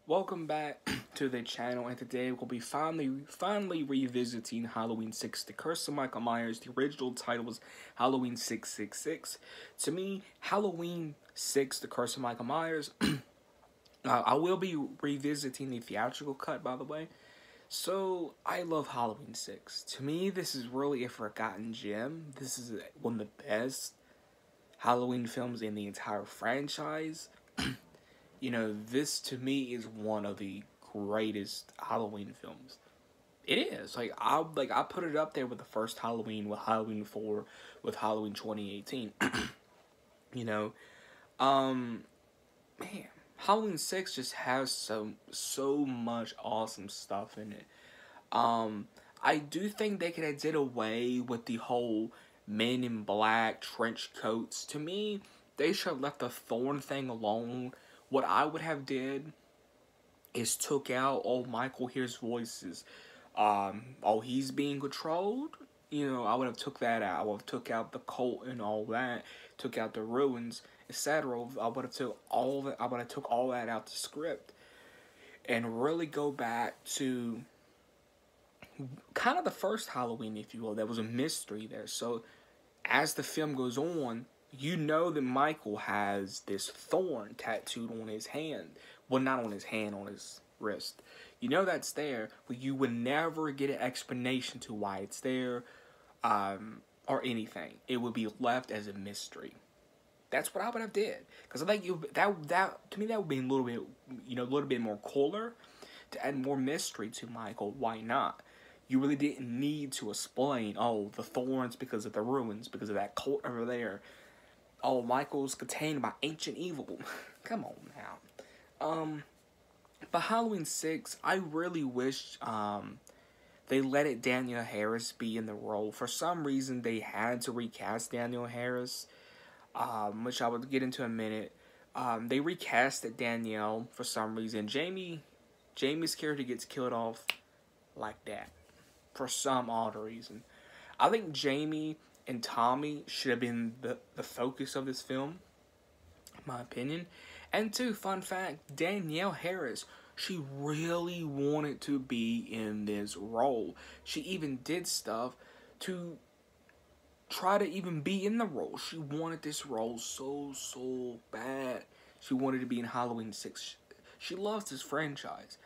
Welcome back to the channel, and today we'll be finally revisiting Halloween 6, The Curse of Michael Myers. The original title was Halloween 666. To me, Halloween 6, The Curse of Michael Myers. I will be revisiting the theatrical cut, by the way. So, I love Halloween 6. To me, this is really a forgotten gem. This is one of the best Halloween films in the entire franchise. You know, this to me is one of the greatest Halloween films. It is. I put it up there with the first Halloween, with Halloween 4, with Halloween 2018. you know, man, Halloween 6 just has so much awesome stuff in it. I do think they could have did away with the whole Men in Black trench coats. To me, they should have left the Thorn thing alone. What I would have did is took out, oh, Michael hears voices. Oh, he's being controlled. You know, I would have took that out. I would have took out the cult and all that. Took out the ruins, etc. I would have took all that. I would have took all that out the script, and really go back to kind of the first Halloween, if you will. There was a mystery there. So as the film goes on, you know that Michael has this thorn tattooed on his hand. Well, not on his hand, on his wrist. You know that's there, but you would never get an explanation to why it's there, or anything. It would be left as a mystery. That's what I would have did, because I think that to me that would be a little bit, a little bit more cooler, to add more mystery to Michael. Why not? You really didn't need to explain, oh, the thorns because of the ruins, because of that cult over there. Oh, Michael's contained by ancient evil. Come on now. But Halloween 6, I really wish they let it Danielle Harris be in the role. For some reason, they had to recast Danielle Harris, which I would get into in a minute. They recasted Danielle for some reason. Jamie's character gets killed off like that for some odd reason. I think Jamie and Tommy should have been the focus of this film, in my opinion. And two, fun fact, Danielle Harris, she really wanted to be in this role. She even did stuff to try to even be in the role. She wanted this role so bad. She wanted to be in Halloween 6. She loves this franchise.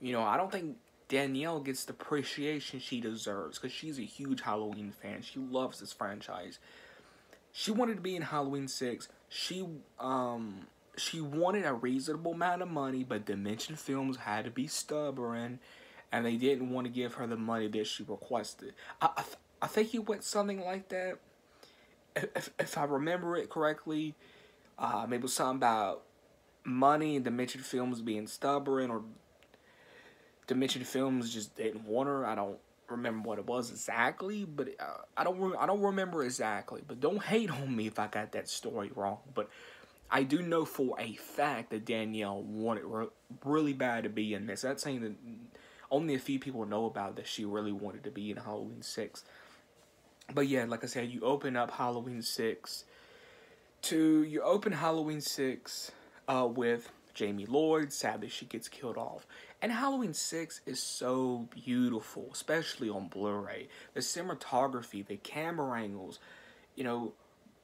I don't think Danielle gets the appreciation she deserves, because she's a huge Halloween fan. She loves this franchise. She wanted to be in Halloween 6. She wanted a reasonable amount of money, but Dimension Films had to be stubborn, and they didn't want to give her the money that she requested. I think it went something like that. If I remember it correctly, maybe it was something about money and Dimension Films being stubborn, or Dimension Films just didn't want her. I don't remember what it was exactly, but I don't remember exactly. But don't hate on me if I got that story wrong. But I do know for a fact that Danielle wanted really bad to be in this. That's saying that only a few people know about that she really wanted to be in Halloween 6. But yeah, like I said, you open up Halloween 6 with Jamie Lloyd. Sadly, she gets killed off. And Halloween 6 is so beautiful, especially on Blu-ray. The cinematography, the camera angles, and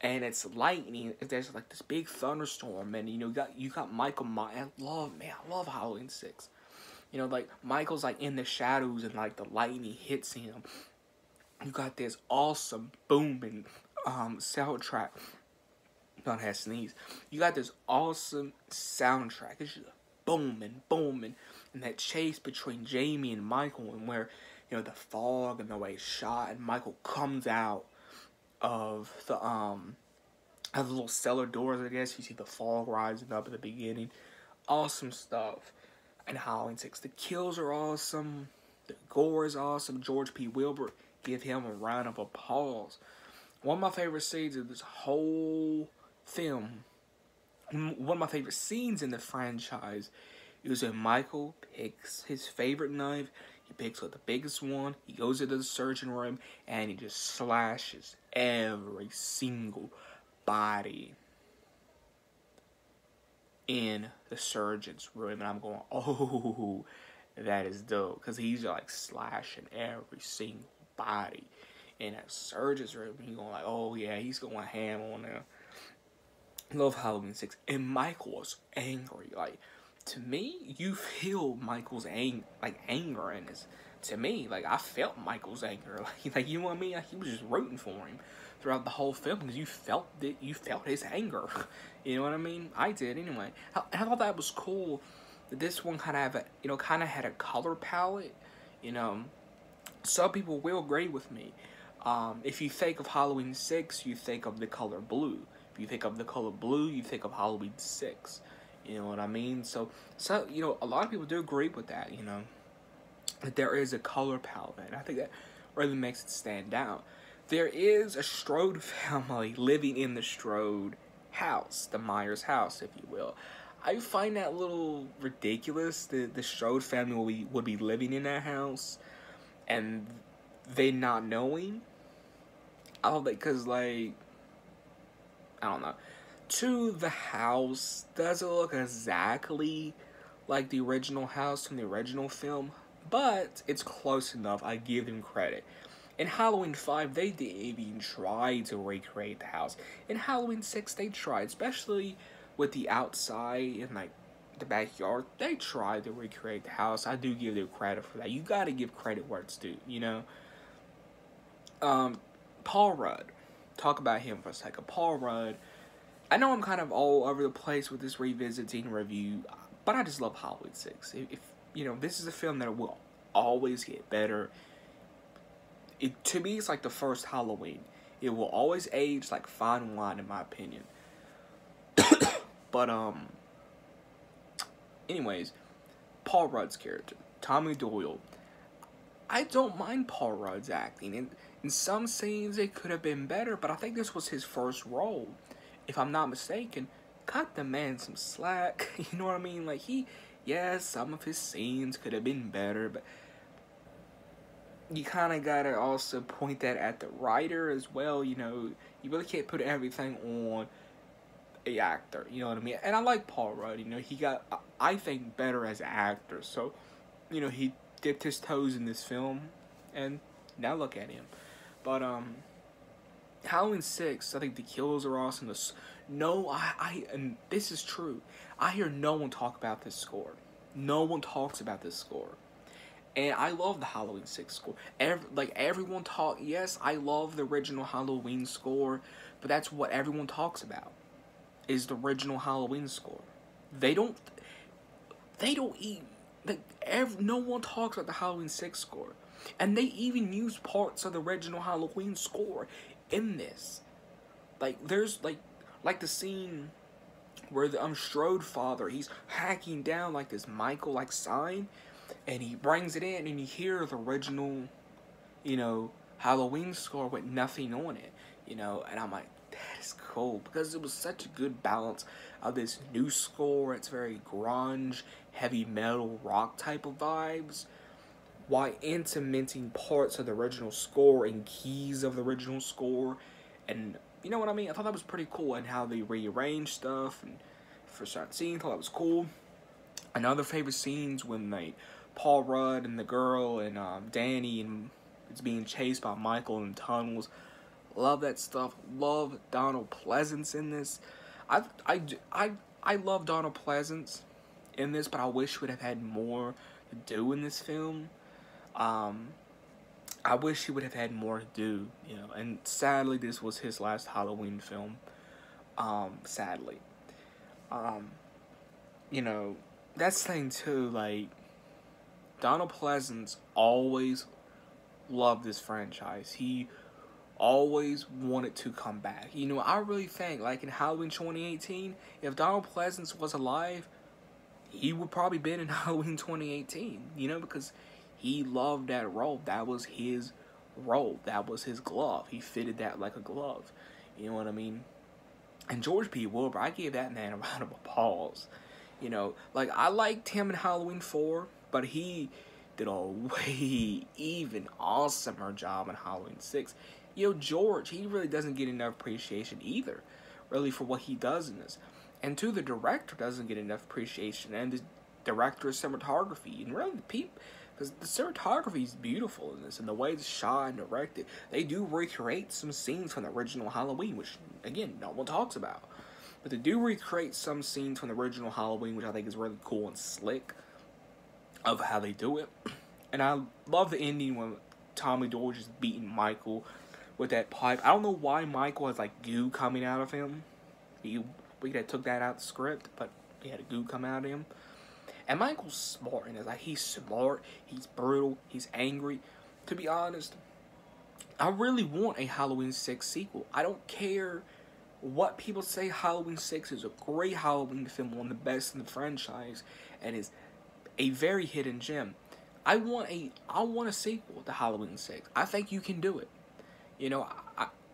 it's lightning. There's like this big thunderstorm, and you got Michael Myers. I love Halloween 6. Like Michael's like in the shadows, and like the lightning hits him. You got this awesome booming soundtrack. Don't have to sneeze. You got this awesome soundtrack. It's just booming, and that chase between Jamie and Michael, and where the fog and the way it's shot, and Michael comes out of the little cellar doors. I guess you see the fog rising up at the beginning. Awesome stuff. And Halloween 6, the kills are awesome. The gore is awesome. George P. Wilbur, give him a round of applause. One of my favorite scenes of this whole film, one of my favorite scenes in the franchise, is when Michael picks his favorite knife. He picks up the biggest one. He goes into the surgeon room, and he just slashes every single body. in the surgeon's room, and I'm going, oh, that is dope, because he's like slashing every single body in that surgeon's room. He's going like, oh yeah, he's going ham on there. Love Halloween 6. And Michael was angry. Like, to me, you feel Michael's anger in this. To me, like, I felt Michael's anger. Like you know what I mean? Like, he was just rooting for him throughout the whole film, because you felt his anger. You know what I mean? I did anyway. I thought that was cool. That this one kind of had a color palette. You know, some people will agree with me. If you think of Halloween 6, you think of the color blue. If you think of the color blue, you think of Halloween 6. You know what I mean? So you know, a lot of people do agree with that, you know, that there is a color palette, and I think that really makes it stand out. There is a Strode family living in the Strode house, the Myers house, if you will. I find that a little ridiculous that the Strode family would be living in that house and they not knowing. I don't think, because, like, I don't know. To the house doesn't look exactly like the original house from the original film, but it's close enough. I give them credit. In Halloween 5, they didn't even try to recreate the house. In Halloween 6, they tried, especially with the outside and, like, the backyard. They tried to recreate the house. I do give them credit for that. You gotta give credit where it's due, you know? Paul Rudd. Talk about him for a second. Paul Rudd. I know I'm kind of all over the place with this revisiting review, but I just love Halloween 6. If you know, this is a film that will always get better. To me, it's like the first Halloween. It will always age like fine wine, in my opinion. But, anyways, Paul Rudd's character, Tommy Doyle. I don't mind Paul Rudd's acting. In some scenes, it could have been better, but I think this was his first role. If I'm not mistaken, cut the man some slack. You know what I mean? Like, yes, some of his scenes could have been better, but you kind of got to also point that at the writer as well. You know, you really can't put everything on a actor. You know what I mean? And I like Paul Rudd. You know, he got, I think, better as an actor. So, you know, he dipped his toes in this film, and now look at him. But, Halloween 6, I think the kills are awesome. And this is true. I hear no one talk about this score. No one talks about this score. And I love the Halloween 6 score. Everyone talk. Yes, I love the original Halloween score, but that's what everyone talks about, is the original Halloween score. No one talks about the Halloween 6 score. And they even use parts of the original Halloween score in this. Like, there's, like the scene where the Strode father, he's hacking down, like, this Michael, like, sign, and he brings it in, and you hear the original, you know, Halloween score with nothing on it, you know, and I'm like, that is cool, because it was such a good balance of this new score. It's very grunge, heavy metal, rock type of vibes, while implementing parts of the original score and keys of the original score, and you know what I mean? I thought that was pretty cool, and how they rearranged stuff, and for certain scenes, I thought that was cool. Another favorite scenes when, like, Paul Rudd and the girl and Danny and it's being chased by Michael in tunnels. Love that stuff. Love Donald Pleasance in this. I love Donald Pleasance in this, but I wish we would have had more to do in this film. I wish he would have had more to do, you know, and sadly this was his last Halloween film. Sadly. You know, that's the thing too, like, Donald Pleasance always loved this franchise. He always wanted to come back. You know, I really think, like, in Halloween 2018, if Donald Pleasance was alive, he would probably been in Halloween 2018, you know, because he loved that role. That was his role. That was his glove. He fitted that like a glove. You know what I mean? And George P. Wilbur, I gave that man a round of applause. You know, like, I liked him in Halloween 4, but he did a way even awesomer job in Halloween 6. You know, George, he really doesn't get enough appreciation either, really, for what he does in this. And two, the director doesn't get enough appreciation, and the director's cinematography, and really the people, because the cinematography is beautiful in this, and the way it's shot and directed. They do recreate some scenes from the original Halloween, which, again, no one talks about. But they do recreate some scenes from the original Halloween, which I think is really cool and slick of how they do it. And I love the ending when Tommy Doyle just beating Michael with that pipe. I don't know why Michael has, like, goo coming out of him. We took that out of the script, but he had a goo come out of him. And Michael's smart in it. Like, he's smart, he's brutal, he's angry. To be honest, I really want a Halloween 6 sequel. I don't care what people say. Halloween 6 is a great Halloween film, one of the best in the franchise, and is a very hidden gem. I want a sequel to Halloween 6. I think you can do it. You know,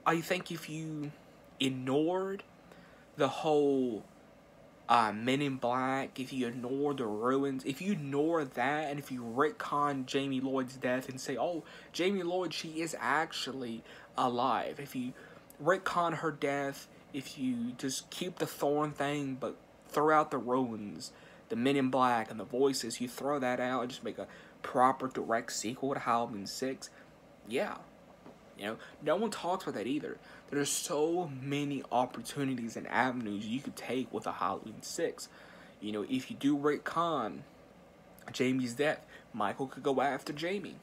I think if you ignored the whole Men in Black, if you ignore the ruins, if you ignore that, and if you retcon Jamie Lloyd's death and say, oh, Jamie Lloyd, she is actually alive. If you retcon her death, if you just keep the Thorn thing, but throw out the ruins, the Men in Black, and the voices, you throw that out and just make a proper direct sequel to Halloween 6, yeah. You know, no one talks about that either. There's so many opportunities and avenues you could take with a Halloween 6. You know, if you do retcon Jamie's death, Michael could go after Jamie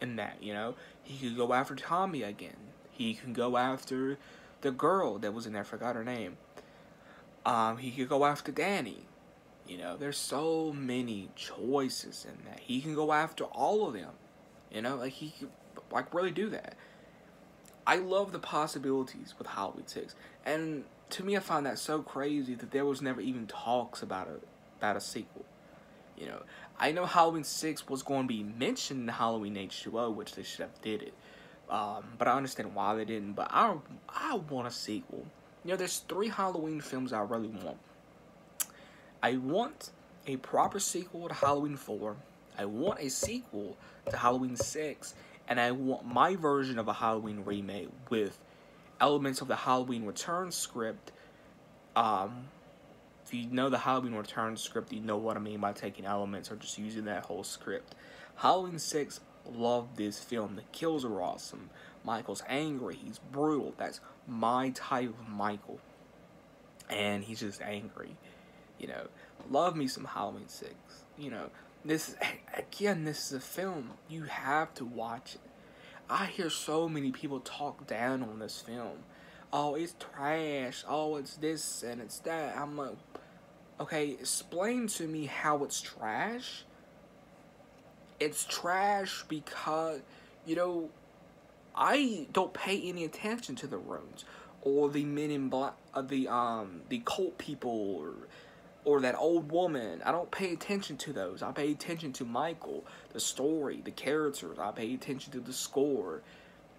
in that, you know. He could go after Tommy again. He can go after the girl that was in there, I forgot her name. He could go after Danny. You know, there's so many choices in that. He can go after all of them. You know, like, he could, like, really do that. I love the possibilities with Halloween 6, and to me, I find that so crazy that there was never even talks about a sequel. You know, I know Halloween 6 was going to be mentioned in Halloween H2O, which they should have did it, but I understand why they didn't. But I want a sequel. You know, there's 3 Halloween films I really want. I want a proper sequel to Halloween 4. I want a sequel to Halloween 6. And I want my version of a Halloween remake with elements of the Halloween Returns script. If you know the Halloween Returns script, you know what I mean by taking elements or just using that whole script. Halloween 6, love this film. The kills are awesome. Michael's angry. He's brutal. That's my type of Michael. And he's just angry. You know, love me some Halloween 6. You know, this is a film. You have to watch it. I hear so many people talk down on this film. Oh, it's trash. Oh, it's this and it's that. I'm like, okay, explain to me how it's trash. It's trash because, you know, I don't pay any attention to the runes or the Men in Black, the cult people, or that old woman. I don't pay attention to those. I pay attention to Michael, the story, the characters. I pay attention to the score.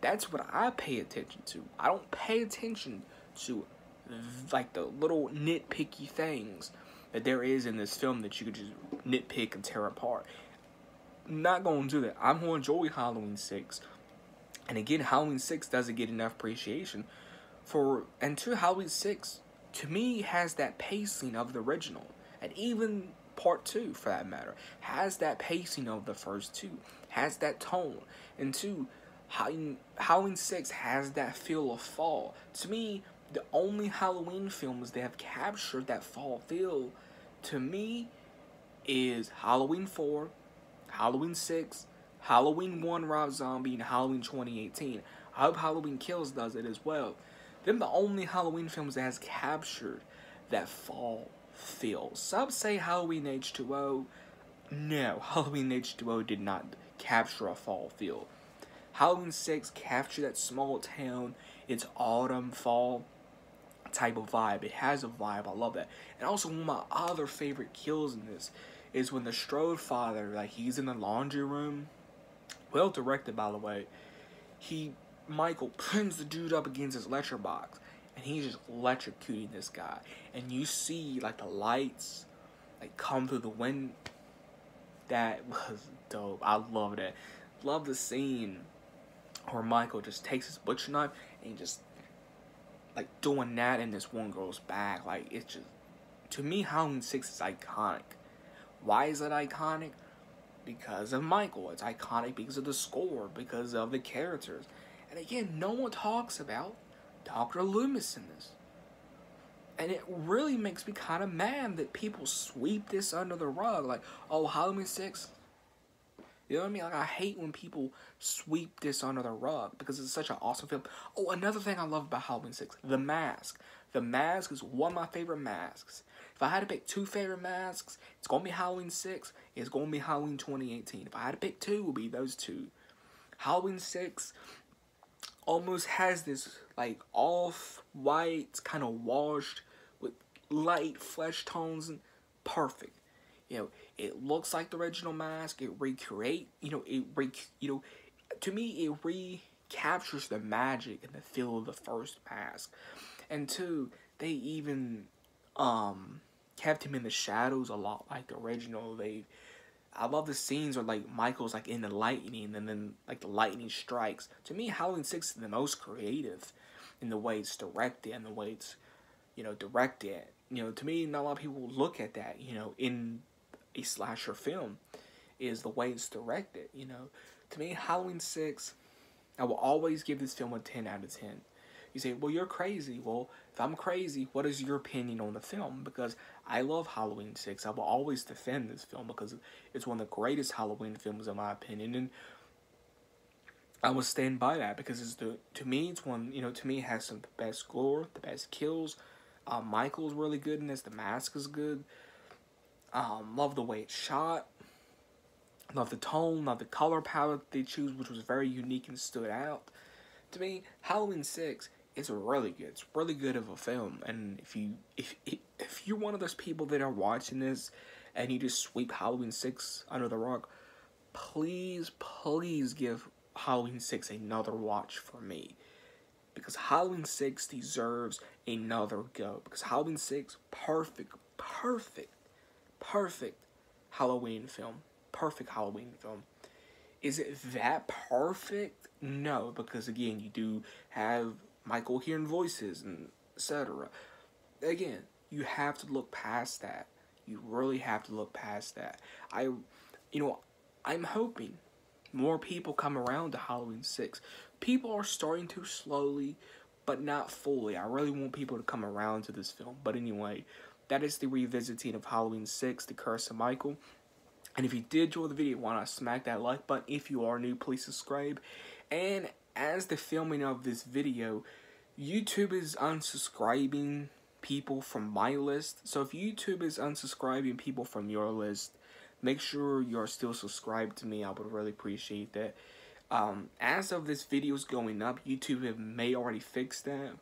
That's what I pay attention to. I don't pay attention to, like, the little nitpicky things that there is in this film that you could just nitpick and tear apart. I'm not going to do that. I'm going to enjoy Halloween 6. And again, Halloween 6 doesn't get enough appreciation. And to Halloween 6, to me, has that pacing of the original, and even part 2, for that matter, has that pacing of the first 2, has that tone, and 2, Halloween 6 has that feel of fall. To me, the only Halloween films that have captured that fall feel, to me, is Halloween 4, Halloween 6, Halloween 1 Rob Zombie, and Halloween 2018. I hope Halloween Kills does it as well. They're the only Halloween films that has captured that fall feel. Some say Halloween H2O. No, Halloween H2O did not capture a fall feel. Halloween 6 captured that small town, it's autumn, fall type of vibe. It has a vibe. I love that. And also, one of my other favorite kills in this is when the Strode father, like, he's in the laundry room. Well directed, by the way. Michael pins the dude up against his lecture box, and he's just electrocuting this guy. And you see, like, the lights, like, come through the wind. That was dope. I love that. Love the scene where Michael just takes his butcher knife and just, like, doing that in this one girl's back. Like, it's just to me, Halloween 6 is iconic. Why is it iconic? Because of Michael. It's iconic because of the score, because of the characters. And again, no one talks about Dr. Loomis in this. And it really makes me kind of mad that people sweep this under the rug. Like, oh, Halloween 6. You know what I mean? Like, I hate when people sweep this under the rug because it's such an awesome film. Oh, another thing I love about Halloween 6, the mask. The mask is one of my favorite masks. If I had to pick 2 favorite masks, it's going to be Halloween 6. It's going to be Halloween 2018. If I had to pick 2, it would be those 2. Halloween 6 almost has this, like, off-white, kind of washed with light flesh tones. And perfect. You know, it looks like the original mask. It recreate, to me, it recaptures the magic and the feel of the first mask. And 2, they even kept him in the shadows a lot like the original. I love the scenes where, like, Michael's, like, in the lightning and then, like, the lightning strikes. To me, Halloween 6 is the most creative in the way it's directed and the way it's, directed. To me, not a lot of people look at that, in a slasher film, is the way it's directed, To me, Halloween 6, I will always give this film a 10 out of 10. You say, well, you're crazy. Well, if I'm crazy, what is your opinion on the film? Because I love Halloween 6. I will always defend this film because it's one of the greatest Halloween films in my opinion. And I will stand by that because to me, it has some of the best gore, the best kills. Michael's really good in this. The mask is good. Love the way it's shot. Love the tone. Love the color palette they choose, which was very unique and stood out. To me, Halloween 6 is really good. It's really good of a film. And if you're one of those people that are watching this and you just sweep Halloween 6 under the rug, please give Halloween 6 another watch for me. Because Halloween 6 deserves another go. Because Halloween 6, perfect Halloween film. Perfect Halloween film. Is it that perfect? No, because again, you do have Michael hearing voices and etc. Again, you have to look past that. You really have to look past that. I'm hoping more people come around to Halloween 6. People are starting to slowly, but not fully. I really want people to come around to this film. But anyway, that is the revisiting of Halloween 6, The Curse of Michael. And if you did enjoy the video, why not smack that like button? If you are new, please subscribe. And as the filming of this video, YouTube is unsubscribing people from my list. So if YouTube is unsubscribing people from your list, make sure you're still subscribed to me. I would really appreciate that. As of this video's going up, YouTube may already fix that,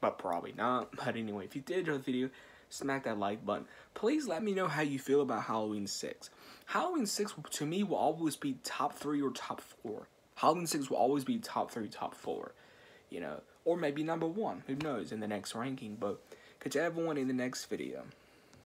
but probably not. But anyway, if you did enjoy the video, smack that like button. Please let me know how you feel about Halloween 6. Halloween 6, to me, will always be top 3 or top 4. Halloween 6 will always be top 3, top 4. Or maybe number 1. Who knows in the next ranking. But catch everyone in the next video.